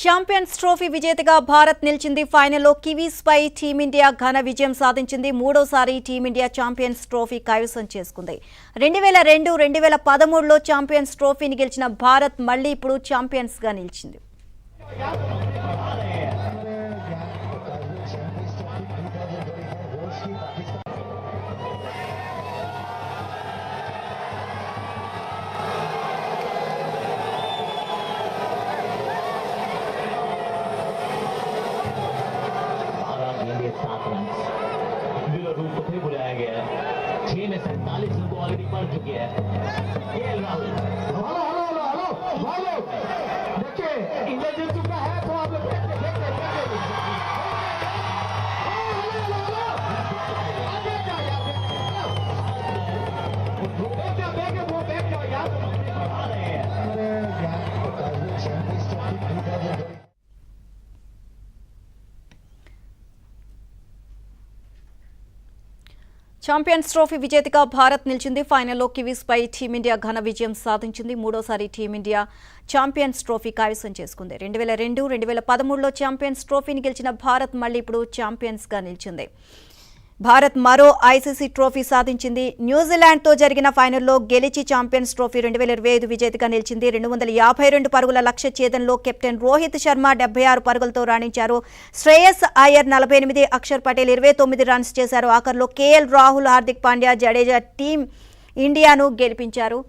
Champions trophy విజేతగా భారత్ నిలిచింది. ఫైనల్లో కివీస్ పై టీమిండియా ఘన విజయం సాధించింది. మూడోసారి టీమిండియా ఛాంపియన్స్ ట్రోఫీ కైవసం చేసుకుంది. 2002, 2013లో ఛాంపియన్స్ ట్రోఫీని గెలిచిన భారత్ మళ్లీ ఇప్పుడు ఛాంపియన్స్ గా నిలిచింది. बुलाया गया है 6 में 47 रन ऑलरेडी पड़ चुके हैं केएल राहुल। हेलो देखिए इंडिया जीत चुका है तो आप लोग ఛాంపియన్స్ ట్రోఫీ విజేతగా భారత్ నిలిచింది. ఫైనల్లో కివీస్ పై టీమిండియా ఘన విజయం సాధించింది. మూడోసారి టీమిండియా ఛాంపియన్స్ ట్రోఫీ కైవసం చేసుకుంది. 2002, 2013లో ఛాంపియన్స్ ట్రోఫీని గెలిచిన భారత్ మళ్లీ ఇప్పుడు ఛాంపియన్స్ గా నిలిచింది. భారత్ మరో ఐసీసీ ట్రోఫీ సాధించింది. న్యూజిలాండ్తో జరిగిన ఫైనల్లో గెలిచి ఛాంపియన్స్ ట్రోఫీ 2025 విజేతగా నిలిచింది. 252 పరుగుల లక్ష్య ఛేదనలో కెప్టెన్ రోహిత్ శర్మ 76 పరుగులతో రాణించారు. శ్రేయస్ అయ్యర్ 48, అక్షర్ పటేల్ 29 రన్స్ చేశారు. ఆఖర్లో కేఎల్ రాహుల్, హార్దిక్ పాండ్యా, జడేజా టీం ఇండియాను గెలిపించారు.